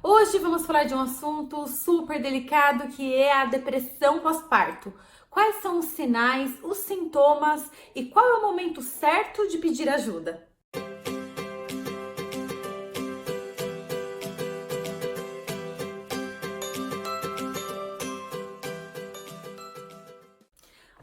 Hoje vamos falar de um assunto super delicado que é a depressão pós-parto. Quais são os sinais, os sintomas e qual é o momento certo de pedir ajuda?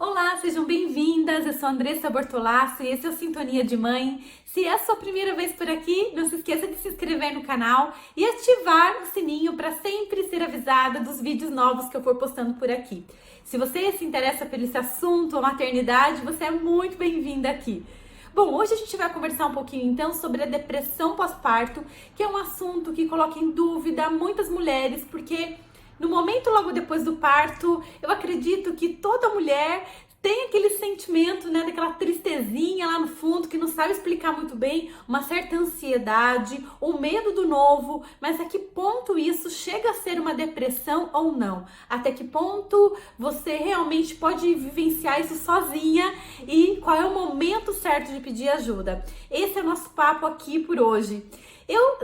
Olá, sejam bem-vindas! Eu sou Andressa Bortolassi e esse é o Sintonia de Mãe. Se é a sua primeira vez por aqui, não se esqueça de se inscrever no canal e ativar o sininho para sempre ser avisada dos vídeos novos que eu for postando por aqui. Se você se interessa por esse assunto, a maternidade, você é muito bem-vinda aqui. Bom, hoje a gente vai conversar um pouquinho então sobre a depressão pós-parto, que é um assunto que coloca em dúvida muitas mulheres, porque no momento logo depois do parto, eu acredito que toda mulher tem aquele sentimento, né, daquela tristezinha lá no fundo, que não sabe explicar muito bem, uma certa ansiedade, o medo do novo, mas a que ponto isso chega a ser uma depressão ou não? Até que ponto você realmente pode vivenciar isso sozinha e qual é o momento certo de pedir ajuda? Esse é o nosso papo aqui por hoje.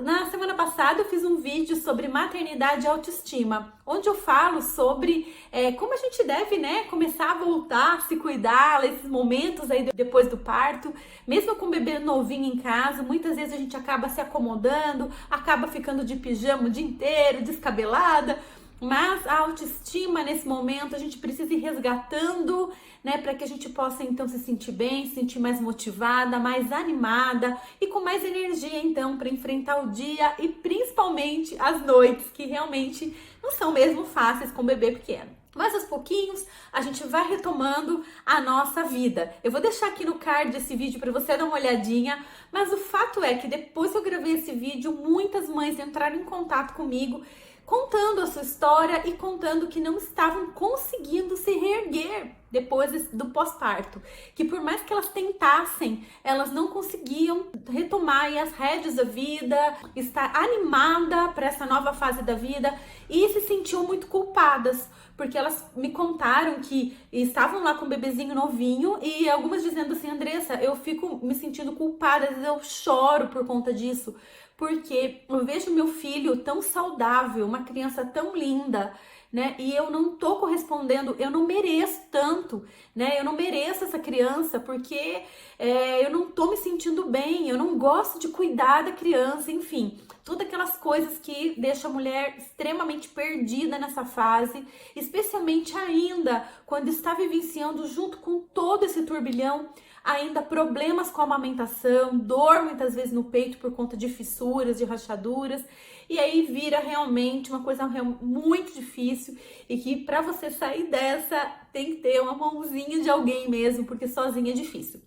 Na semana passada, eu fiz um vídeo sobre maternidade e autoestima, onde eu falo sobre como a gente deve, né, começar a voltar, se cuidar nesses momentos aí depois do parto, mesmo com o bebê novinho em casa, muitas vezes a gente acaba se acomodando, acaba ficando de pijama o dia inteiro, descabelada, mas a autoestima nesse momento a gente precisa ir resgatando, né, para que a gente possa então se sentir bem, se sentir mais motivada, mais animada e com mais energia então para enfrentar o dia e principalmente as noites, que realmente não são mesmo fáceis com o bebê pequeno. Mas aos pouquinhos a gente vai retomando a nossa vida. Eu vou deixar aqui no card esse vídeo para você dar uma olhadinha, mas o fato é que depois que eu gravei esse vídeo, muitas mães entraram em contato comigo contando a sua história e contando que não estavam conseguindo se reerguer depois do pós-parto, que por mais que elas tentassem, elas não conseguiam retomar as rédeas da vida, estar animada para essa nova fase da vida e se sentiam muito culpadas, porque elas me contaram que estavam lá com o bebezinho novinho e algumas dizendo assim: Andressa, eu fico me sentindo culpada, às vezes eu choro por conta disso, porque eu vejo meu filho tão saudável, uma criança tão linda, né? E eu não tô correspondendo, eu não mereço tanto, né? Eu não mereço essa criança porque eu não tô me sentindo bem, eu não gosto de cuidar da criança, enfim. Todas aquelas coisas que deixam a mulher extremamente perdida nessa fase, especialmente ainda quando está vivenciando junto com todo esse turbilhão ainda problemas com a amamentação, dor muitas vezes no peito por conta de fissuras, de rachaduras, e aí vira realmente uma coisa muito difícil e que para você sair dessa tem que ter uma mãozinha de alguém mesmo, porque sozinha é difícil.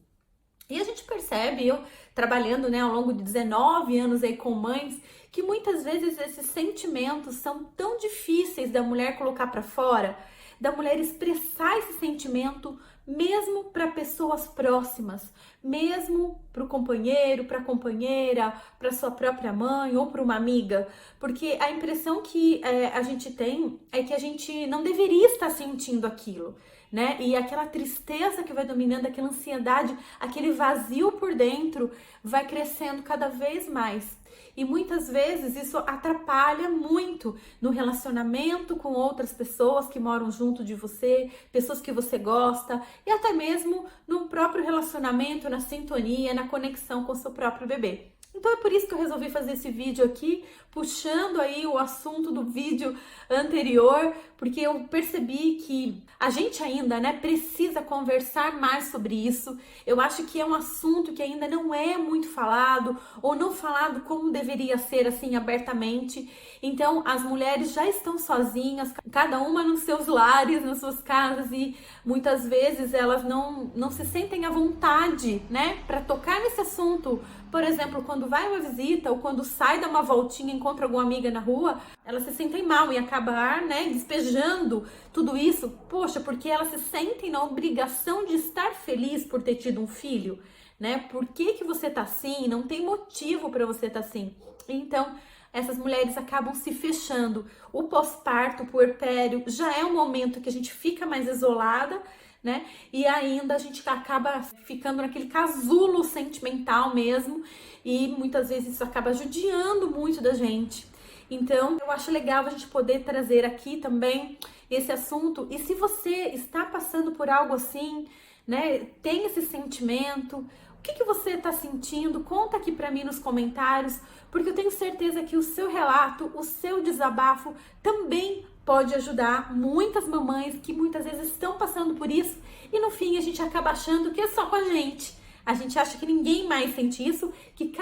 E a gente percebe, eu trabalhando, né, ao longo de 19 anos aí com mães, que muitas vezes esses sentimentos são tão difíceis da mulher colocar para fora, da mulher expressar esse sentimento mesmo para pessoas próximas, mesmo para o companheiro, para a companheira, para sua própria mãe ou para uma amiga, porque a impressão que a gente tem é que a gente não deveria estar sentindo aquilo, né? E aquela tristeza que vai dominando, aquela ansiedade, aquele vazio por dentro vai crescendo cada vez mais. E muitas vezes isso atrapalha muito no relacionamento com outras pessoas que moram junto de você, pessoas que você gosta, e até mesmo no próprio relacionamento, na sintonia, na conexão com o seu próprio bebê. Então é por isso que eu resolvi fazer esse vídeo aqui, puxando aí o assunto do vídeo anterior, porque eu percebi que a gente ainda, né, precisa conversar mais sobre isso. Eu acho que é um assunto que ainda não é muito falado, ou não falado como deveria ser, assim, abertamente. Então, as mulheres já estão sozinhas, cada uma nos seus lares, nas suas casas, e muitas vezes elas não se sentem à vontade, né, para tocar nesse assunto. Por exemplo, quando vai uma visita ou quando sai dar uma voltinha e encontra alguma amiga na rua, elas se sentem mal e acabar, né, despejando tudo isso, poxa, porque elas se sentem na obrigação de estar feliz por ter tido um filho, né? Por que você tá assim? Não tem motivo para você tá assim. Então, essas mulheres acabam se fechando. O pós-parto, o puerpério, já é um momento que a gente fica mais isolada, né? E ainda a gente acaba ficando naquele casulo sentimental mesmo, e muitas vezes isso acaba judiando muito da gente. Então, eu acho legal a gente poder trazer aqui também esse assunto. E se você está passando por algo assim, né, tem esse sentimento, o que você está sentindo? Conta aqui para mim nos comentários, porque eu tenho certeza que o seu relato, o seu desabafo também pode ajudar muitas mamães que muitas vezes estão passando por isso e no fim a gente acaba achando que é só com a gente. A gente acha que ninguém mais sente isso, que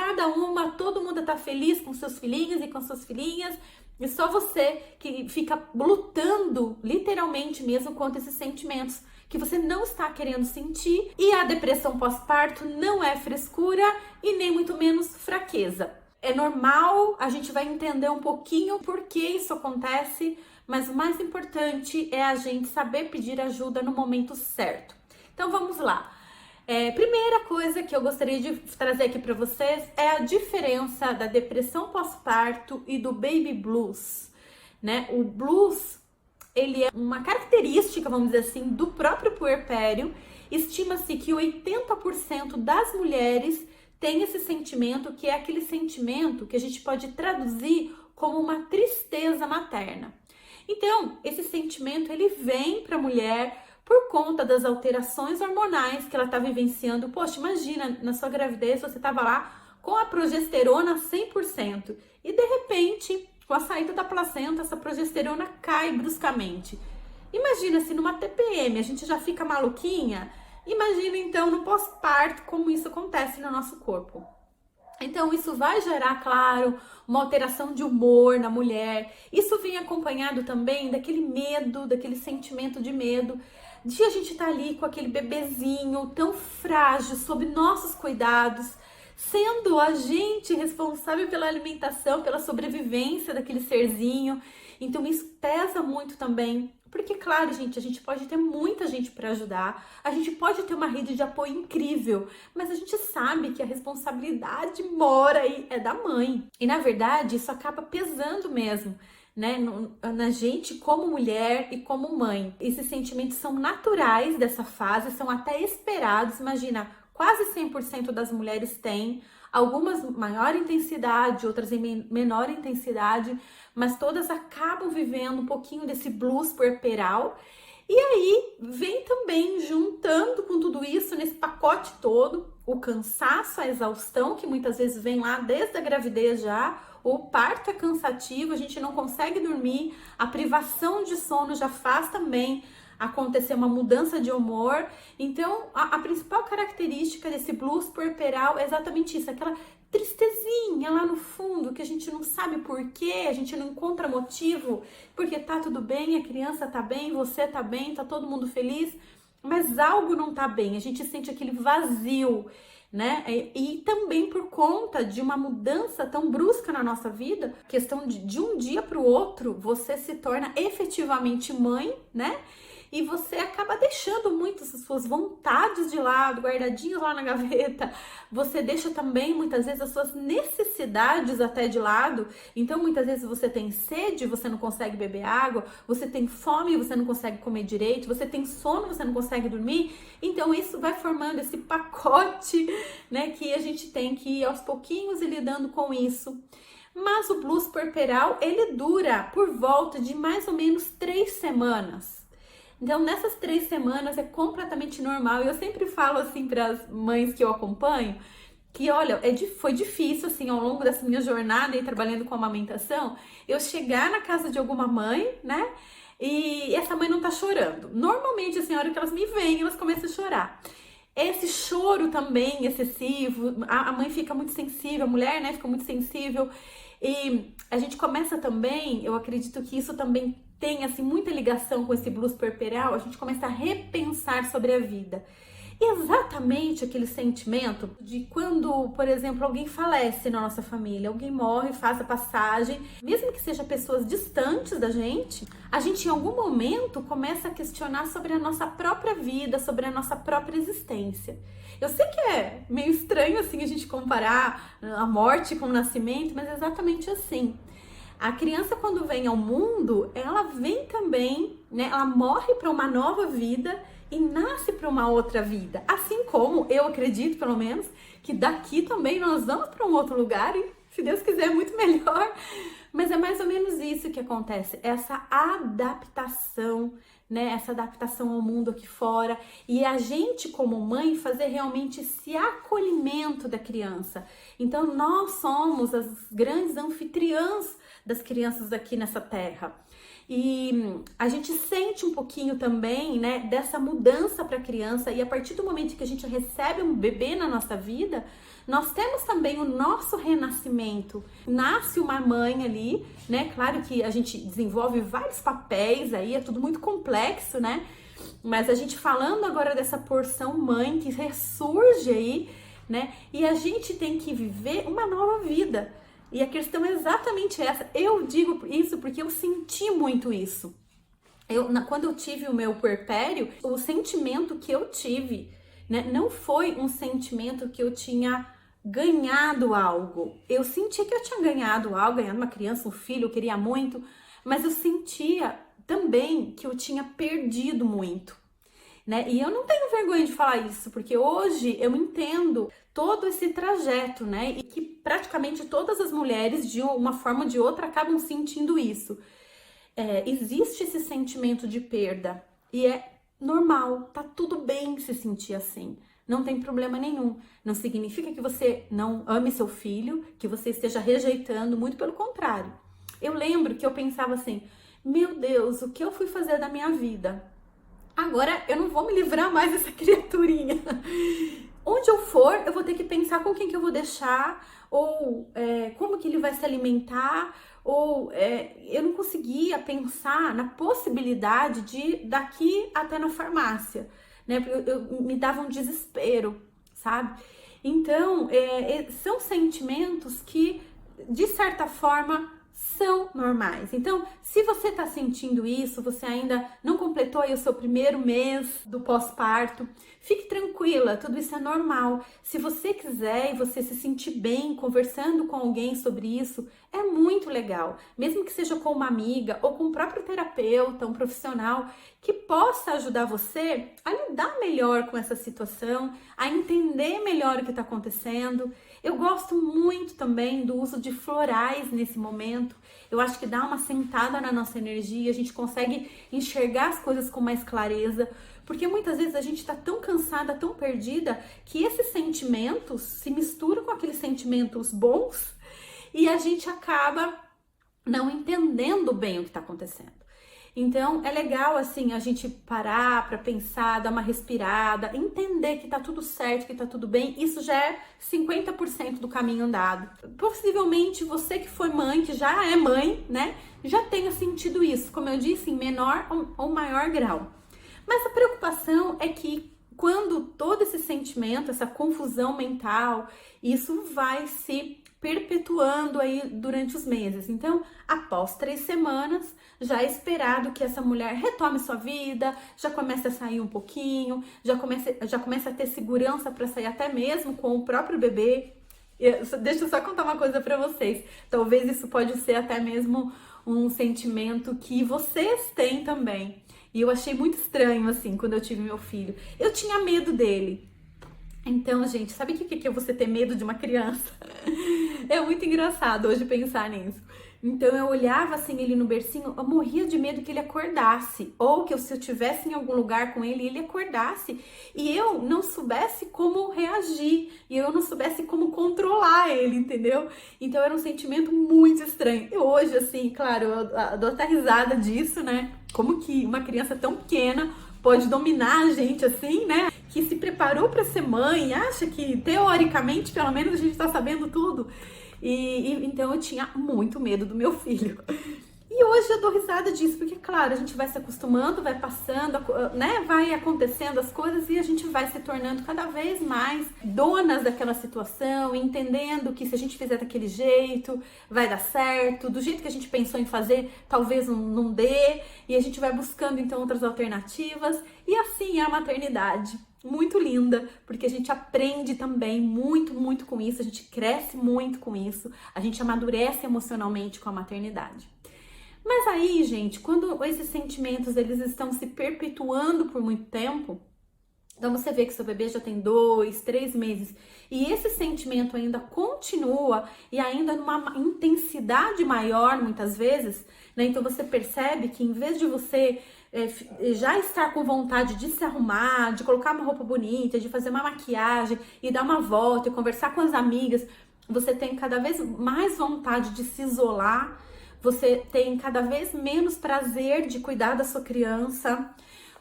todo mundo tá feliz com seus filhinhos e com suas filhinhas, e só você que fica lutando, literalmente mesmo, contra esses sentimentos que você não está querendo sentir. E a depressão pós-parto não é frescura e nem muito menos fraqueza. É normal, a gente vai entender um pouquinho por que isso acontece, mas o mais importante é a gente saber pedir ajuda no momento certo. Então vamos lá. Primeira coisa que eu gostaria de trazer aqui para vocês é a diferença da depressão pós-parto e do baby blues, né? O blues, ele é uma característica, vamos dizer assim, do próprio puerpério. Estima-se que 80% das mulheres têm esse sentimento, que é aquele sentimento que a gente pode traduzir como uma tristeza materna. Então, esse sentimento, ele vem para a mulher por conta das alterações hormonais que ela está vivenciando. Poxa, imagina, na sua gravidez você estava lá com a progesterona 100% e de repente, com a saída da placenta, essa progesterona cai bruscamente. Imagina se numa TPM a gente já fica maluquinha, imagina então no pós-parto como isso acontece no nosso corpo. Então isso vai gerar, claro, uma alteração de humor na mulher. Isso vem acompanhado também daquele medo, daquele sentimento de medo, de a gente estar ali com aquele bebezinho tão frágil, sob nossos cuidados, sendo a gente responsável pela alimentação, pela sobrevivência daquele serzinho. Então isso pesa muito também, porque claro, gente, a gente pode ter muita gente para ajudar, a gente pode ter uma rede de apoio incrível, mas a gente sabe que a responsabilidade mora aí, é da mãe. E na verdade isso acaba pesando mesmo, né, na gente como mulher e como mãe. Esses sentimentos são naturais dessa fase, são até esperados. Imagina, quase 100% das mulheres têm, algumas maior intensidade, outras em menor intensidade, mas todas acabam vivendo um pouquinho desse blues puerperal. E aí vem também juntando com tudo isso, nesse pacote todo, o cansaço, a exaustão, que muitas vezes vem lá desde a gravidez já. O parto é cansativo, a gente não consegue dormir, a privação de sono já faz também acontecer uma mudança de humor. Então, a principal característica desse blues puerperal é exatamente isso, aquela tristezinha lá no fundo, que a gente não sabe por quê, a gente não encontra motivo, porque tá tudo bem, a criança tá bem, você tá bem, tá todo mundo feliz, mas algo não tá bem, a gente sente aquele vazio, né? E também por conta de uma mudança tão brusca na nossa vida, questão de um dia para o outro, você se torna efetivamente mãe, né? E você acaba deixando muitas das suas vontades de lado, guardadinhas lá na gaveta. Você deixa também, muitas vezes, as suas necessidades até de lado. Então, muitas vezes você tem sede, você não consegue beber água. Você tem fome, você não consegue comer direito. Você tem sono, você não consegue dormir. Então, isso vai formando esse pacote, né, que a gente tem que ir aos pouquinhos e lidando com isso. Mas o blues puerperal, ele dura por volta de mais ou menos 3 semanas. Então, nessas 3 semanas é completamente normal. E eu sempre falo assim para as mães que eu acompanho, que olha, foi difícil assim ao longo dessa minha jornada aí trabalhando com amamentação, eu chegar na casa de alguma mãe, né? E essa mãe não tá chorando. Normalmente, assim, a hora que elas me veem, elas começam a chorar. Esse choro também excessivo, a mãe fica muito sensível, a mulher, né, fica muito sensível. E a gente começa também, eu acredito que isso também tem assim muita ligação com esse blues puerperal, a gente começa a repensar sobre a vida. E exatamente aquele sentimento de quando, por exemplo, alguém falece na nossa família, alguém morre, faz a passagem, mesmo que seja pessoas distantes da gente, a gente em algum momento começa a questionar sobre a nossa própria vida, sobre a nossa própria existência. Eu sei que é meio estranho assim a gente comparar a morte com o nascimento, mas é exatamente assim. A criança, quando vem ao mundo, ela vem também, né? Ela morre para uma nova vida e nasce para uma outra vida. Assim como eu acredito, pelo menos, que daqui também nós vamos para um outro lugar e Se Deus quiser, muito melhor. Mas é mais ou menos isso que acontece, essa adaptação, né? Essa adaptação ao mundo aqui fora. E a gente, como mãe, fazer realmente esse acolhimento da criança. Então, nós somos as grandes anfitriãs das crianças aqui nessa terra. E a gente sente um pouquinho também, né, dessa mudança para a criança, e a partir do momento que a gente recebe um bebê na nossa vida, nós temos também o nosso renascimento. Nasce uma mãe ali, né? Claro que a gente desenvolve vários papéis aí, é tudo muito complexo, né? Mas a gente falando agora dessa porção mãe que ressurge aí, né? E a gente tem que viver uma nova vida. E a questão é exatamente essa. Eu digo isso porque eu senti muito isso. Quando eu tive o meu puerpério, o sentimento que eu tive, né, não foi um sentimento que eu tinha ganhado algo. Eu sentia que eu tinha ganhado algo, ganhado uma criança, um filho, eu queria muito, mas eu sentia também que eu tinha perdido muito, né? E eu não tenho vergonha de falar isso, porque hoje eu entendo todo esse trajeto, né? E que praticamente todas as mulheres, de uma forma ou de outra, acabam sentindo isso. Existe esse sentimento de perda e é normal, tá tudo bem se sentir assim. Não tem problema nenhum. Não significa que você não ame seu filho, que você esteja rejeitando, muito pelo contrário. Eu lembro que eu pensava assim, meu Deus, o que eu fui fazer da minha vida? Agora eu não vou me livrar mais dessa criaturinha. Onde eu for, eu vou ter que pensar com quem que eu vou deixar, ou como que ele vai se alimentar, ou eu não conseguia pensar na possibilidade de ir daqui até na farmácia, né? Porque me dava um desespero, sabe? Então, são sentimentos que, de certa forma, são normais. Então, se você tá sentindo isso, você ainda não completou aí o seu primeiro mês do pós-parto, fique tranquila, tudo isso é normal. Se você quiser e você se sentir bem conversando com alguém sobre isso, é muito legal. Mesmo que seja com uma amiga ou com o próprio terapeuta, um profissional que possa ajudar você a lidar melhor com essa situação, a entender melhor o que está acontecendo. Eu gosto muito também do uso de florais nesse momento. Eu acho que dá uma sentada na nossa energia, a gente consegue enxergar as coisas com mais clareza, porque muitas vezes a gente está tão cansada, tão perdida, que esses sentimentos se misturam com aqueles sentimentos bons e a gente acaba não entendendo bem o que está acontecendo. Então, é legal, assim, a gente parar para pensar, dar uma respirada, entender que tá tudo certo, que tá tudo bem. Isso já é 50% do caminho andado. Possivelmente, você que foi mãe, que já é mãe, né, já tenha sentido isso, como eu disse, em menor ou maior grau. Mas a preocupação é que quando todo esse sentimento, essa confusão mental, isso vai se perpetuando aí durante os meses. Então, após 3 semanas, já é esperado que essa mulher retome sua vida, já comece a sair um pouquinho, já comece a ter segurança para sair até mesmo com o próprio bebê. Deixa eu só contar uma coisa para vocês. Talvez isso pode ser até mesmo um sentimento que vocês têm também. E eu achei muito estranho, assim, quando eu tive meu filho. Eu tinha medo dele. Então, gente, sabe o que é você ter medo de uma criança? É muito engraçado hoje pensar nisso. Então, eu olhava assim ele no bercinho, eu morria de medo que ele acordasse. Ou que se eu estivesse em algum lugar com ele, ele acordasse. E eu não soubesse como reagir. E eu não soubesse como controlar ele, entendeu? Então, era um sentimento muito estranho. E hoje, assim, claro, eu dou até risada disso, né? Como que uma criança tão pequena pode dominar a gente assim, né? Que se preparou para ser mãe, acha que teoricamente, pelo menos, a gente tá sabendo tudo. Então eu tinha muito medo do meu filho. E hoje eu dou risada disso, porque, claro, a gente vai se acostumando, vai passando, né? Vai acontecendo as coisas e a gente vai se tornando cada vez mais donas daquela situação, entendendo que se a gente fizer daquele jeito, vai dar certo, do jeito que a gente pensou em fazer, talvez não dê, e a gente vai buscando então outras alternativas, e assim é a maternidade. Muito linda, porque a gente aprende também muito, muito com isso, a gente cresce muito com isso, a gente amadurece emocionalmente com a maternidade. Mas aí, gente, quando esses sentimentos eles estão se perpetuando por muito tempo, Então você vê que seu bebê já tem 2, 3 meses e esse sentimento ainda continua e ainda numa intensidade maior muitas vezes, né? Então você percebe que em vez de você já estar com vontade de se arrumar, de colocar uma roupa bonita, de fazer uma maquiagem e dar uma volta e conversar com as amigas, você tem cada vez mais vontade de se isolar, você tem cada vez menos prazer de cuidar da sua criança.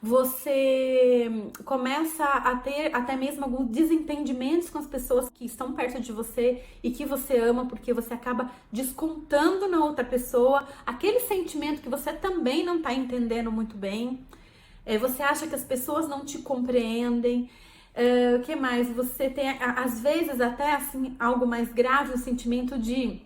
Você começa a ter até mesmo alguns desentendimentos com as pessoas que estão perto de você e que você ama, porque você acaba descontando na outra pessoa aquele sentimento que você também não está entendendo muito bem. Você acha que as pessoas não te compreendem. O que mais? Você tem, às vezes, até assim, algo mais grave, o sentimento de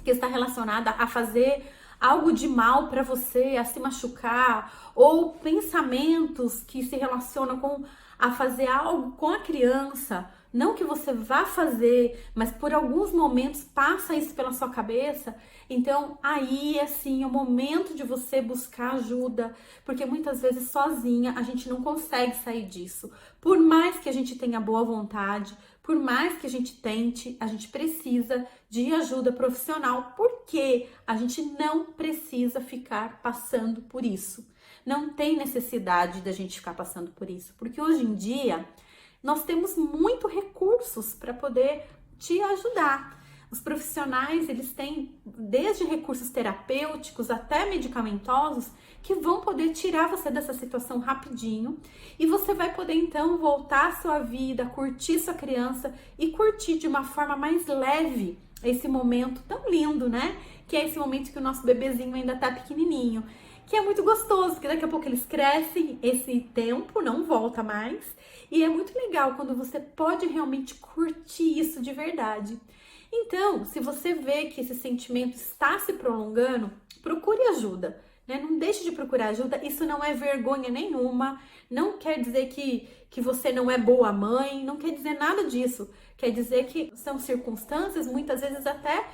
que está relacionada a fazer algo de mal para você, a se machucar, ou pensamentos que se relacionam com a fazer algo com a criança, não que você vá fazer, mas por alguns momentos passa isso pela sua cabeça. Então aí assim é o momento de você buscar ajuda, porque muitas vezes sozinha a gente não consegue sair disso. Por mais que a gente tenha boa vontade, por mais que a gente tente, a gente precisa de ajuda profissional, porque a gente não precisa ficar passando por isso. Não tem necessidade da gente ficar passando por isso, porque hoje em dia nós temos muitos recursos para poder te ajudar. Os profissionais, eles têm desde recursos terapêuticos até medicamentosos que vão poder tirar você dessa situação rapidinho e você vai poder então voltar à sua vida, curtir sua criança e curtir de uma forma mais leve esse momento tão lindo, né? Que é esse momento que o nosso bebezinho ainda tá pequenininho, que é muito gostoso, porque daqui a pouco eles crescem, esse tempo não volta mais e é muito legal quando você pode realmente curtir isso de verdade. Então, se você vê que esse sentimento está se prolongando, procure ajuda, né? Não deixe de procurar ajuda, isso não é vergonha nenhuma, não quer dizer que você não é boa mãe, não quer dizer nada disso, quer dizer que são circunstâncias, muitas vezes até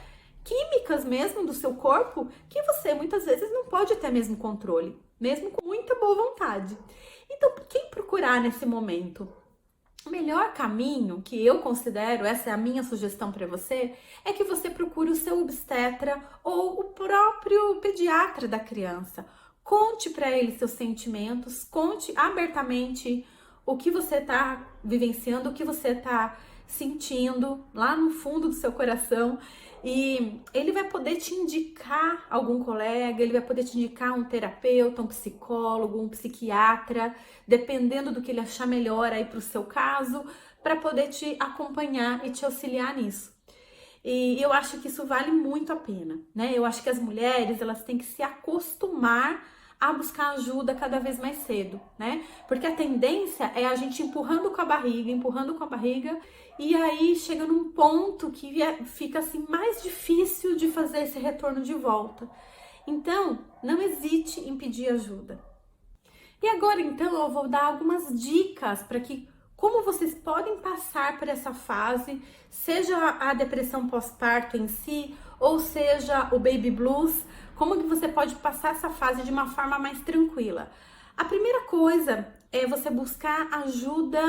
químicas mesmo do seu corpo, que você muitas vezes não pode ter mesmo controle, mesmo com muita boa vontade. Então, quem procurar nesse momento? O melhor caminho que eu considero, essa é a minha sugestão para você, é que você procure o seu obstetra ou o próprio pediatra da criança. Conte para ele seus sentimentos, conte abertamente o que você está vivenciando, o que você está sentindo lá no fundo do seu coração. E ele vai poder te indicar algum colega, ele vai poder te indicar um terapeuta, um psicólogo, um psiquiatra, dependendo do que ele achar melhor aí para o seu caso, para poder te acompanhar e te auxiliar nisso. E eu acho que isso vale muito a pena, né? Eu acho que as mulheres, elas têm que se acostumar a buscar ajuda cada vez mais cedo, né? Porque a tendência é a gente empurrando com a barriga, e aí chega num ponto que fica assim mais difícil de fazer esse retorno de volta. Então, não hesite em pedir ajuda. E agora, então, eu vou dar algumas dicas para que como vocês podem passar por essa fase, seja a depressão pós-parto em si, ou seja o baby blues, como que você pode passar essa fase de uma forma mais tranquila. A primeira coisa é você buscar ajuda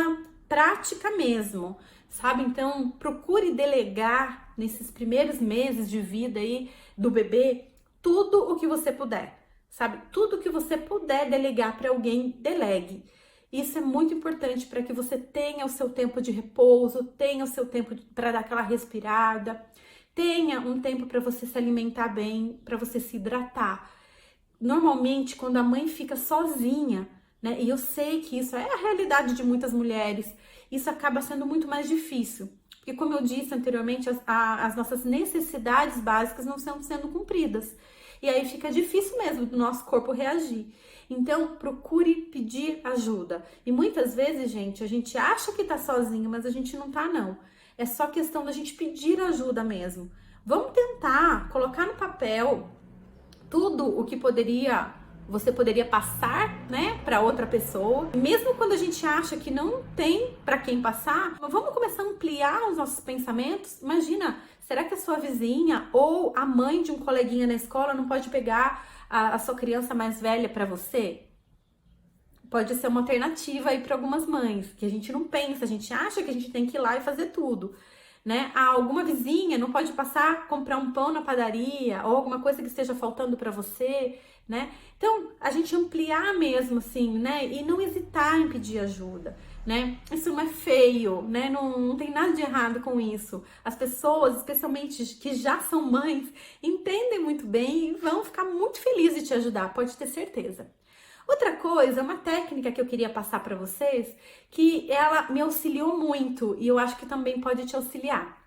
prática mesmo, sabe? Então, procure delegar nesses primeiros meses de vida aí do bebê tudo o que você puder, sabe? Tudo que você puder delegar para alguém, delegue. Isso é muito importante para que você tenha o seu tempo de repouso, tenha o seu tempo para dar aquela respirada, tenha um tempo para você se alimentar bem, para você se hidratar. Normalmente, quando a mãe fica sozinha, né? E eu sei que isso é a realidade de muitas mulheres, isso acaba sendo muito mais difícil. Porque, como eu disse anteriormente, as nossas necessidades básicas não estão sendo cumpridas. E aí fica difícil mesmo do nosso corpo reagir. Então, procure pedir ajuda. E muitas vezes, gente, a gente acha que tá sozinho, mas a gente não tá, não. É só questão da gente pedir ajuda mesmo. Vamos tentar colocar no papel tudo o que você poderia passar, né, para outra pessoa. Mesmo quando a gente acha que não tem para quem passar, vamos começar a ampliar os nossos pensamentos. Imagina, será que a sua vizinha ou a mãe de um coleguinha na escola não pode pegar a sua criança mais velha para você? pode ser uma alternativa aí para algumas mães, que a gente não pensa, a gente acha que a gente tem que ir lá e fazer tudo, né? Ah, alguma vizinha não pode passar, comprar um pão na padaria, ou alguma coisa que esteja faltando para você, né? Então, a gente ampliar mesmo, assim, né? E não hesitar em pedir ajuda, né? Isso não é feio, né? Não tem nada de errado com isso. As pessoas, especialmente que já são mães, entendem muito bem e vão ficar muito felizes de te ajudar, pode ter certeza. Outra coisa, uma técnica que eu queria passar para vocês, que ela me auxiliou muito e eu acho que também pode te auxiliar.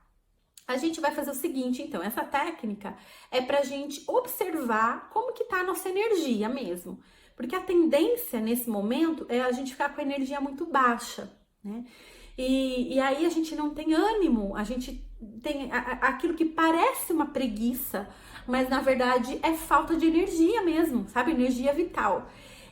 A gente vai fazer o seguinte, então, essa técnica é pra gente observar como que tá a nossa energia mesmo. Porque a tendência nesse momento é a gente ficar com a energia muito baixa, né? E aí a gente não tem ânimo, a gente tem aquilo que parece uma preguiça, mas na verdade é falta de energia mesmo, sabe? Energia vital.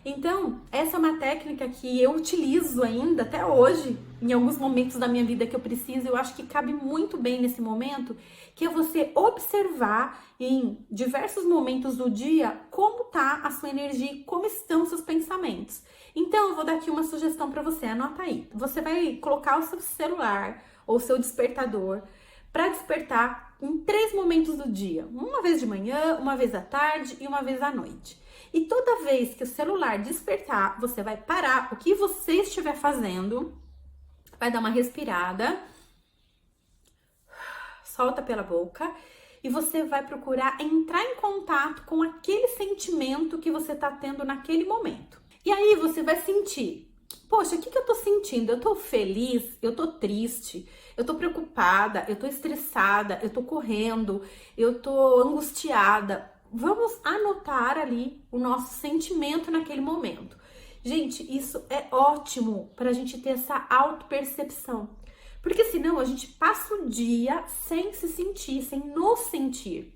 Então, essa é uma técnica que eu utilizo ainda até hoje, em alguns momentos da minha vida que eu preciso, eu acho que cabe muito bem nesse momento, que é você observar em diversos momentos do dia como tá a sua energia, como estão os seus pensamentos. Então, eu vou dar aqui uma sugestão para você, anota aí. Você vai colocar o seu celular ou o seu despertador para despertar em 3 momentos do dia. Uma vez de manhã, uma vez à tarde e uma vez à noite. E toda vez que o celular despertar, você vai parar o que você estiver fazendo, vai dar uma respirada, solta pela boca e você vai procurar entrar em contato com aquele sentimento que você tá tendo naquele momento. E aí você vai sentir, poxa, o que eu tô sentindo? Eu tô feliz? Eu tô triste? Eu tô preocupada? Eu tô estressada? Eu tô correndo? Eu tô angustiada? Vamos anotar ali o nosso sentimento naquele momento. Gente, isso é ótimo para a gente ter essa autopercepção. Porque senão a gente passa o dia sem se sentir, sem nos sentir.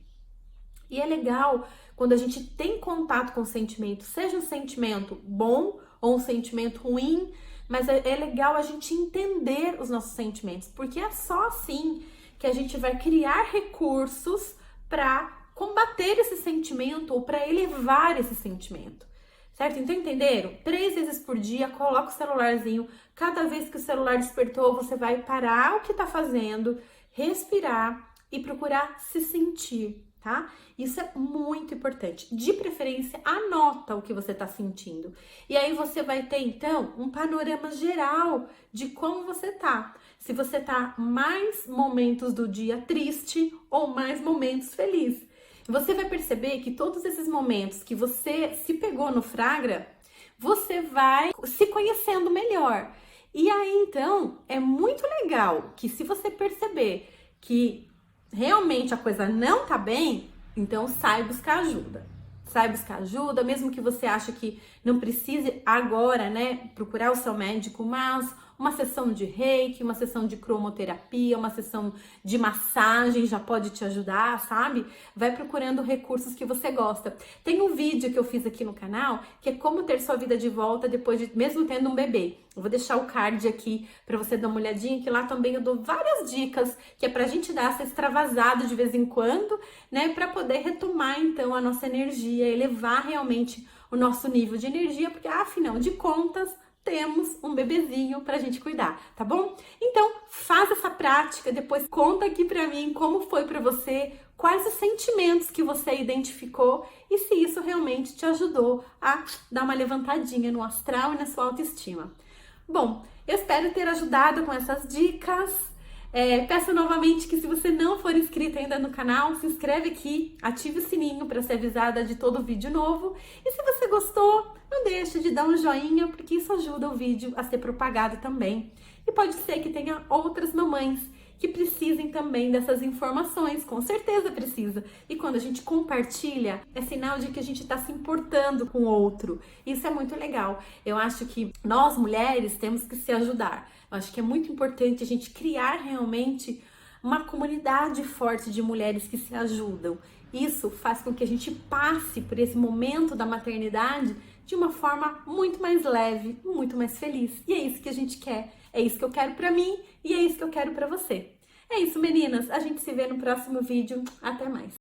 E é legal quando a gente tem contato com o sentimento, seja um sentimento bom ou um sentimento ruim, mas é legal a gente entender os nossos sentimentos, porque é só assim que a gente vai criar recursos para combater esse sentimento ou para elevar esse sentimento, certo? Então entenderam? 3 vezes por dia, coloca o celularzinho, cada vez que o celular despertou, você vai parar o que tá fazendo, respirar e procurar se sentir, tá? Isso é muito importante. De preferência, anota o que você tá sentindo. E aí você vai ter, então, um panorama geral de como você tá. Se você tá mais momentos do dia triste ou mais momentos felizes. Você vai perceber que todos esses momentos que você se pegou no flagra, você vai se conhecendo melhor. E aí, então, é muito legal que se você perceber que realmente a coisa não tá bem, então sai buscar ajuda. Sai buscar ajuda, mesmo que você ache que não precise agora, né, procurar o seu médico, mas uma sessão de reiki, uma sessão de cromoterapia, uma sessão de massagem já pode te ajudar, sabe? Vai procurando recursos que você gosta. Tem um vídeo que eu fiz aqui no canal, que é como ter sua vida de volta depois de, mesmo tendo um bebê. Eu vou deixar o card aqui para você dar uma olhadinha, que lá também eu dou várias dicas, que é pra gente dar essa extravasada de vez em quando, né? Pra poder retomar, então, a nossa energia, elevar realmente o nosso nível de energia, porque, afinal de contas, temos um bebezinho pra gente cuidar, tá bom? Então, faz essa prática, depois conta aqui pra mim como foi pra você, quais os sentimentos que você identificou e se isso realmente te ajudou a dar uma levantadinha no astral e na sua autoestima. Bom, eu espero ter ajudado com essas dicas. Peço novamente que se você não for inscrito ainda no canal, se inscreve aqui, ative o sininho para ser avisada de todo vídeo novo. E se você gostou, não deixe de dar um joinha, porque isso ajuda o vídeo a ser propagado também. E pode ser que tenha outras mamães que precisem também dessas informações, com certeza precisa. E quando a gente compartilha, é sinal de que a gente está se importando com o outro. Isso é muito legal. Eu acho que nós, mulheres, temos que se ajudar. Eu acho que é muito importante a gente criar realmente uma comunidade forte de mulheres que se ajudam. Isso faz com que a gente passe por esse momento da maternidade de uma forma muito mais leve, muito mais feliz. E é isso que a gente quer. É isso que eu quero pra mim e é isso que eu quero pra você. É isso, meninas. A gente se vê no próximo vídeo. Até mais.